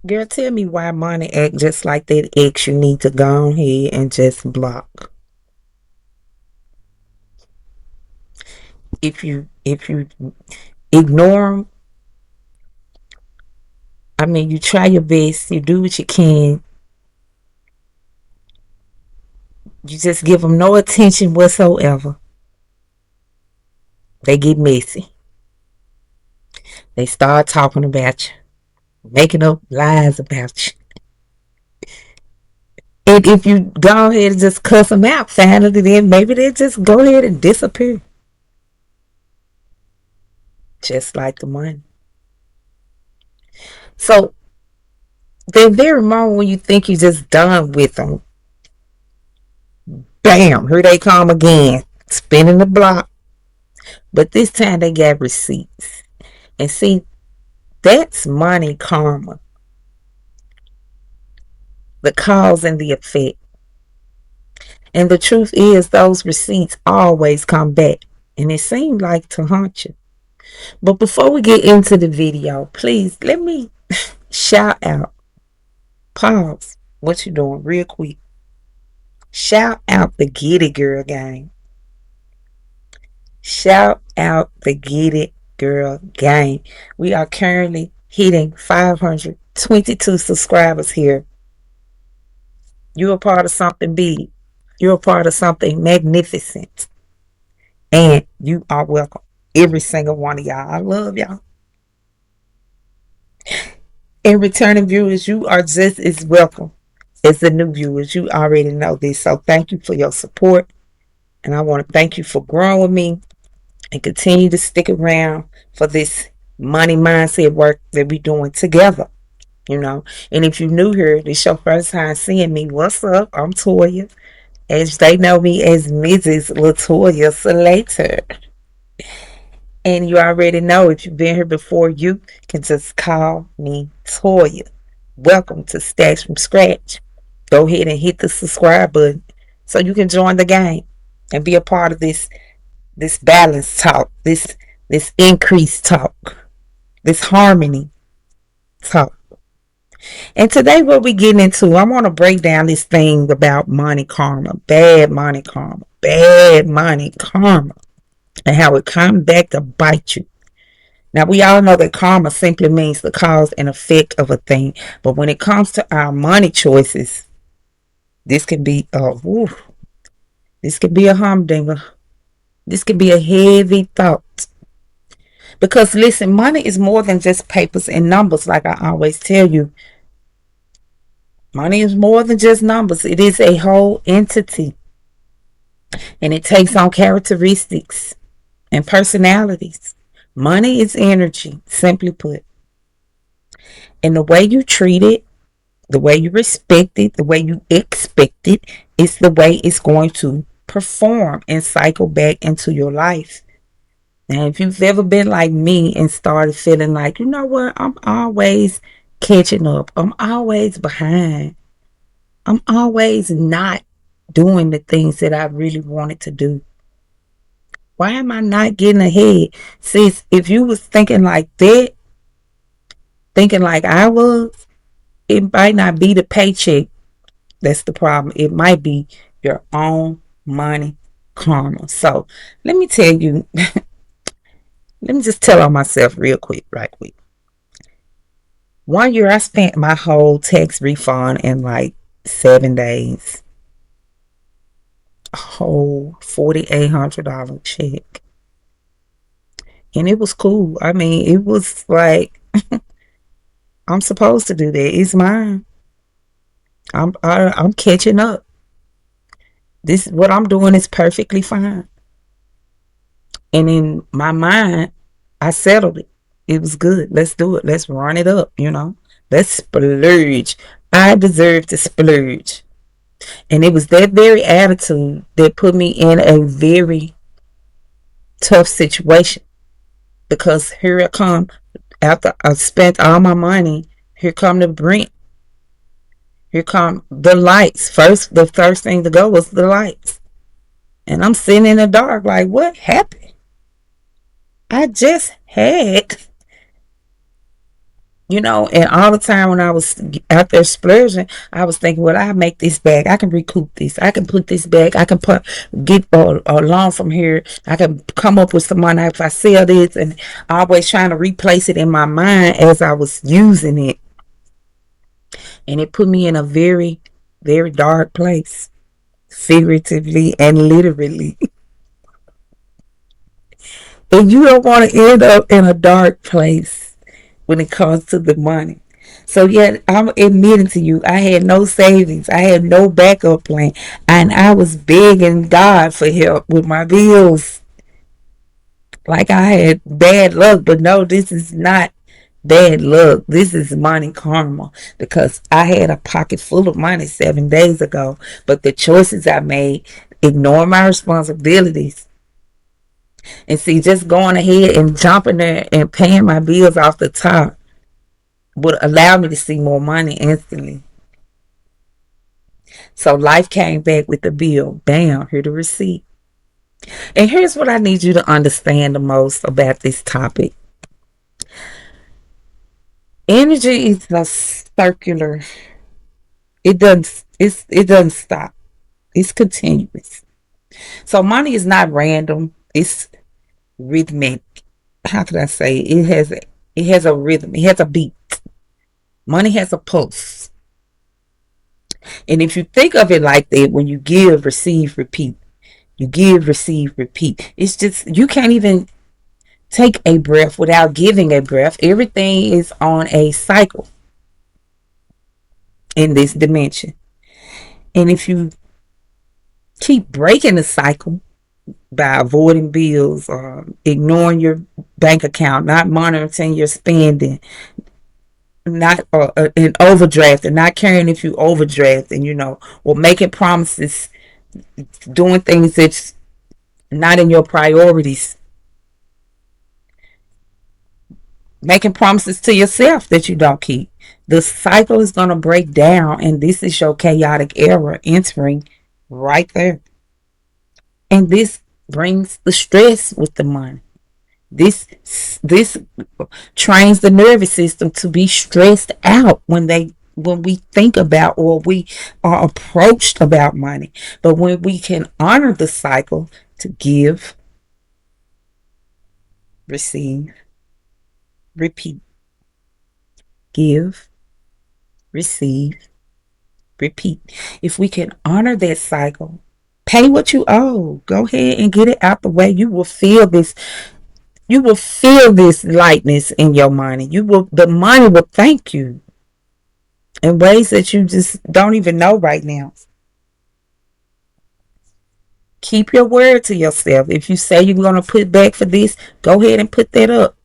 Girl, tell me why money act just like that ex you need to go ahead and just block. If you ignore them, I mean, you try your best, you do what you can, you just give them no attention whatsoever. They get messy. They start talking about you, making up lies about you. And if you go ahead and just cuss them out finally, then maybe they just go ahead and disappear. Just like the money. So, the very moment when you think you're just done with them, bam, here they come again, spinning the block. But this time they got receipts. And see, that's money karma, the cause and the effect. And the truth is, those receipts always come back. And it seemed like to haunt you. But before we get into the video, please let me shout out. Pause. What you doing real quick. Shout out the Get It Girl gang. Shout out the Get It Girl gang. We are currently hitting 522 subscribers here. You're a part of something big. You're a part of something magnificent. And you are welcome. Every single one of y'all. I love y'all. And returning viewers, you are just as welcome as the new viewers. You already know this. So thank you for your support. And I want to thank you for growing with me and continue to stick around for this money mindset work that we're doing together. You know, and if you're new here, this is your first time seeing me. What's up? I'm Toya, as they know me as Mrs. Latoya Slater. And you already know, if you've been here before, you can just call me Toya. Welcome to Stacks from Scratch. Go ahead and hit the subscribe button so you can join the game and be a part of this balance talk, this increased talk, this harmony talk. And today what we getting into, I want to break down this thing about money karma, bad money karma, and how it comes back to bite you. Now, we all know that karma simply means the cause and effect of a thing. But when it comes to our money choices, this can be this can be a humdinger. This can be a heavy thought. Because listen, money is more than just papers and numbers, like I always tell you. Money is more than just numbers. It is a whole entity. And it takes on characteristics and personalities. Money is energy, simply put. And the way you treat it, the way you respect it, the way you expect it, is the way it's going to perform and cycle back into your life. And if you've ever been like me and started feeling like, you know what, I'm always catching up, I'm always behind, I'm always not doing the things that I really wanted to do. Why am I not getting ahead? Sis, if you was thinking like that, thinking like I was, it might not be the paycheck that's the problem. It might be your own money karma. So let me tell you, let me just tell on myself real quick, right quick. 1 year I spent my whole tax refund in like 7 days. A whole $4,800 check. And it was cool. I mean, it was like I'm supposed to do that. It's mine. I'm catching up. This what I'm doing is perfectly fine. And in my mind, I settled it. It was good. Let's do it. Let's run it up, you know. Let's splurge. I deserve to splurge. And it was that very attitude that put me in a very tough situation. Because here I come, after I spent all my money, here come the rent. Here come the lights. The first thing to go was the lights. And I'm sitting in the dark like, what happened? I just had, And all the time when I was out there splurging, I was thinking, well, I make this back. I can recoup this. I can put this back. I can get a loan from here. I can come up with some money if I sell this, and always trying to replace it in my mind as I was using it. And it put me in a very, very dark place, figuratively and literally. And you don't want to end up in a dark place when it comes to the money. So yeah, I'm admitting to you, I had no savings. I had no backup plan. And I was begging God for help with my bills. Like I had bad luck, but no, this is not bad luck. This is money karma because I had a pocket full of money 7 days ago, but the choices I made, ignore my responsibilities, and see, just going ahead and jumping there and paying my bills off the top would allow me to see more money instantly. So life came back with the bill. Bam, here the receipt. And here's what I need you to understand the most about this topic. Energy is a circular. It doesn't stop. It's continuous. So money is not random. It's rhythmic. How could I say it has a rhythm. It has a beat. Money has a pulse. And if you think of it like that, when you give, receive, repeat, you give, receive, repeat. It's just, you can't even take a breath without giving a breath. Everything is on a cycle in this dimension. And if you keep breaking the cycle by avoiding bills or ignoring your bank account, not monitoring your spending, not in overdraft and not caring if you overdraft, and or making promises, doing things that's not in your priorities, making promises to yourself that you don't keep. The cycle is going to break down, and this is your chaotic era entering right there. And this brings the stress with the money. This trains the nervous system to be stressed out when we think about or we are approached about money. But when we can honor the cycle to give, receive, repeat, give, receive, repeat. If we can honor that cycle, pay what you owe. Go ahead and get it out the way. You will feel this lightness in your money. The money will thank you in ways that you just don't even know right now. Keep your word to yourself. If you say you're going to put back for this, go ahead and put that up.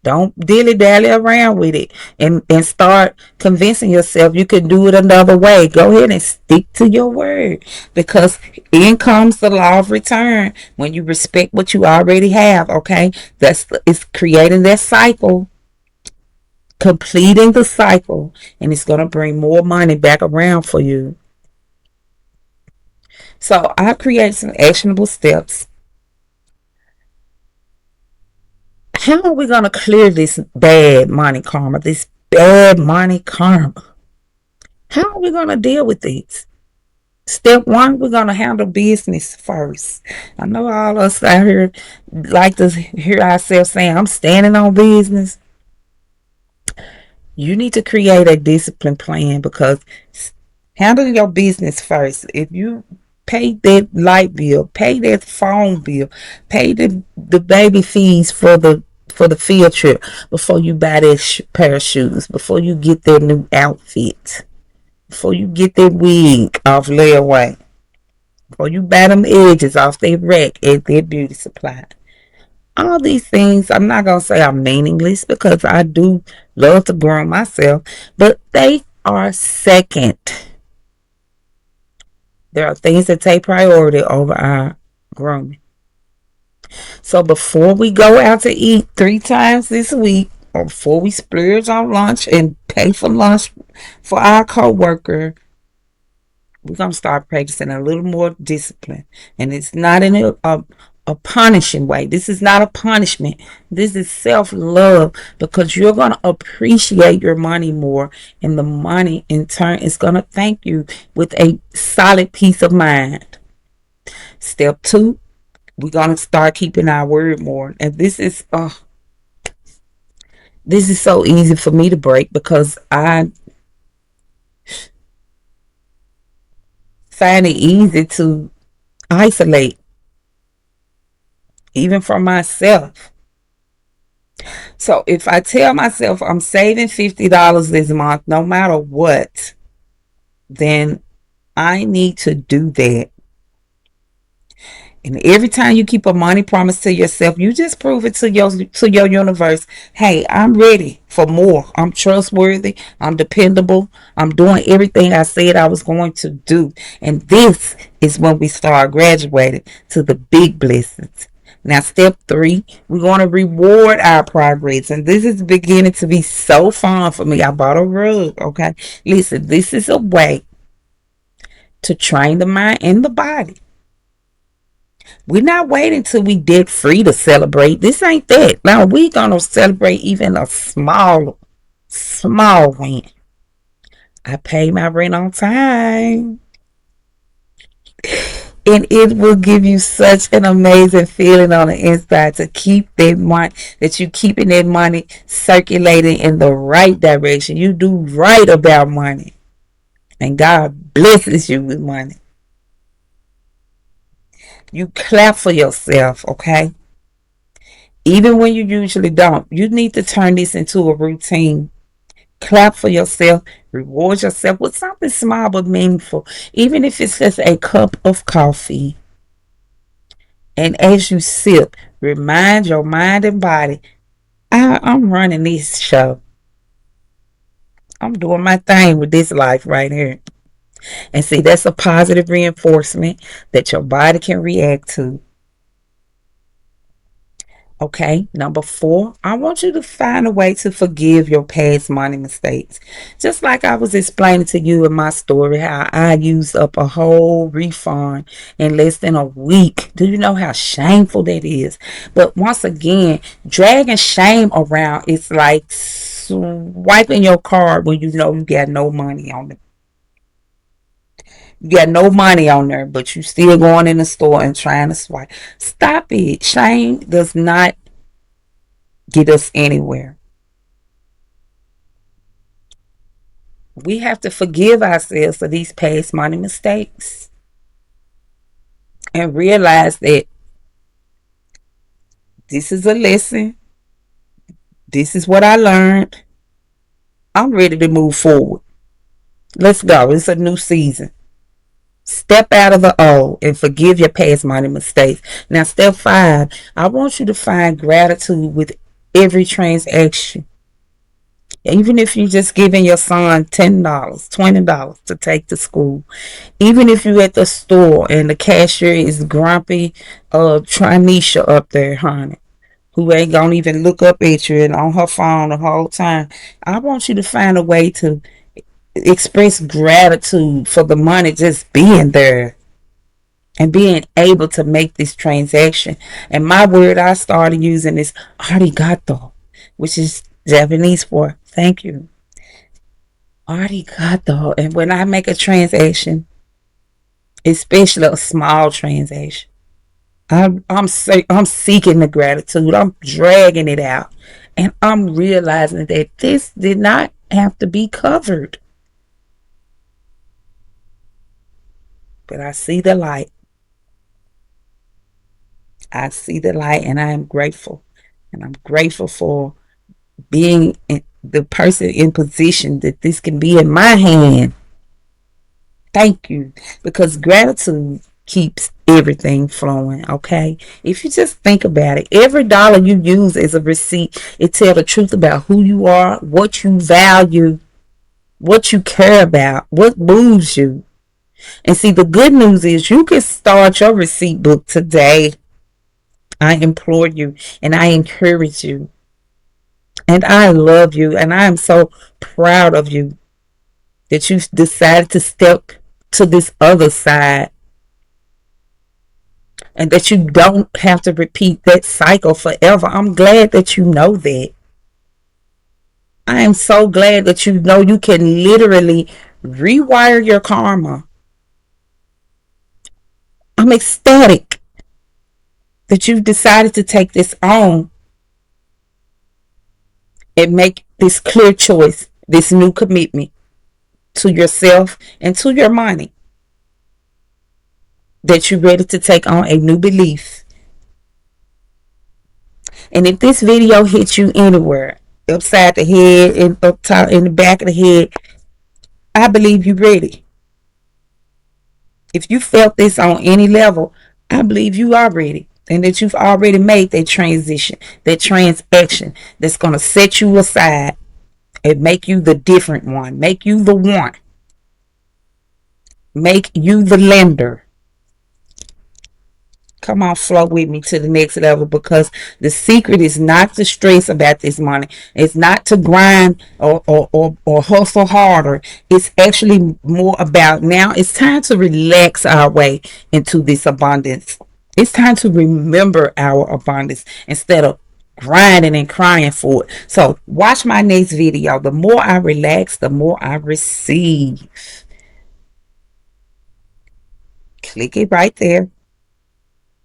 Don't dilly dally around with it and start convincing yourself you can do it another way. Go ahead and stick to your word, because in comes the law of return when you respect what you already have. Okay, it's creating that cycle, completing the cycle, and it's going to bring more money back around for you. So I created some actionable steps. How are we going to clear this bad money karma? This bad money karma. How are we going to deal with this? Step one, we're going to handle business first. I know all of us out here like to hear ourselves saying, I'm standing on business. You need to create a discipline plan, because handle your business first. If you pay that light bill, pay that phone bill, pay the baby fees for the field trip before you buy that pair of shoes, before you get that new outfit, before you get that wig off layaway, before you buy them edges off their rack at their beauty supply. All these things, I'm not going to say I'm meaningless, because I do love to groom myself, but they are second. There are things that take priority over our grooming. So before we go out to eat 3 times this week, or before we splurge on lunch and pay for lunch for our coworker, we're gonna start practicing a little more discipline. And it's not in a a punishing way. This is not a punishment. This is self love because you're going to appreciate your money more, and the money in turn is going to thank you with a solid peace of mind. Step two, we're going to start keeping our word more. And this is so easy for me to break because I find it easy to isolate, even from myself. So if I tell myself I'm saving $50 this month, no matter what, then I need to do that. And every time you keep a money promise to yourself, you just prove it to your universe. Hey, I'm ready for more. I'm trustworthy. I'm dependable. I'm doing everything I said I was going to do. And this is when we start graduating to the big blessings. Now, step three, we're going to reward our progress. And this is beginning to be so fun for me. I bought a rug, okay? Listen, this is a way to train the mind and the body. We're not waiting till we debt free to celebrate. This ain't that. Now we gonna celebrate even a small win. I pay my rent on time. And it will give you such an amazing feeling on the inside to keep that money, that you keeping that money circulating in the right direction. You do right about money. And God blesses you with money. You clap for yourself, okay? Even when you usually don't. You need to turn this into a routine. Clap for yourself, reward yourself with something small but meaningful, even if it's just a cup of coffee. And as you sip, remind your mind and body, I'm running this show. I'm doing my thing with this life right here. And see, that's a positive reinforcement that your body can react to. Okay, number four, I want you to find a way to forgive your past money mistakes. Just like I was explaining to you in my story, how I used up a whole refund in less than a week. Do you know how shameful that is? But once again, dragging shame around is like swiping your card when you know you got no money on it. You got no money on there, but you still going in the store and trying to swipe. Stop it. Shame does not get us anywhere. We have to forgive ourselves for these past money mistakes and realize that this is a lesson. This is what I learned. I'm ready to move forward. Let's go. It's a new season. Step out of the old and forgive your past money mistakes. Now, step five, I want you to find gratitude with every transaction. Even if you're just giving your son $10, $20 to take to school. Even if you're at the store and the cashier is grumpy, Trinisha up there, honey, who ain't gonna even look up at you and on her phone the whole time. I want you to find a way to express gratitude for the money just being there and being able to make this transaction. And my word I started using is arigato, which is Japanese for thank you. Arigato. And when I make a transaction, especially a small transaction, I'm seeking the gratitude. I'm dragging it out, and I'm realizing that this did not have to be covered, but I see the light. I see the light, and I am grateful, and I'm grateful for being the person in position that this can be in my hand. Thank you, because gratitude keeps everything flowing. Okay, if you just think about it, every dollar you use as a receipt, it tells the truth about who you are, what you value, what you care about, what moves you. And see, the good news is you can start your receipt book today. I implore you and I encourage you, and I love you, and I am so proud of you that you decided to step to this other side and that you don't have to repeat that cycle forever. I'm glad that you know that. I am so glad that you know you can literally rewire your karma. I'm ecstatic that you've decided to take this on and make this clear choice, this new commitment to yourself and to your money, that you're ready to take on a new belief. And if this video hits you anywhere, upside the head and up top in the back of the head, I believe you're ready. If you felt this on any level, I believe you are ready. And that you've already made that transition, that transaction that's going to set you aside and make you the different one, make you the one, make you the lender. Come on, flow with me to the next level, because the secret is not to stress about this money. It's not to grind or hustle harder. It's actually more about now it's time to relax our way into this abundance. It's time to remember our abundance instead of grinding and crying for it. So watch my next video. The more I relax, the more I receive. Click it right there.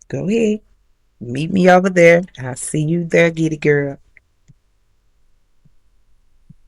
Go ahead. Meet me over there. I'll see you there, Giddy girl.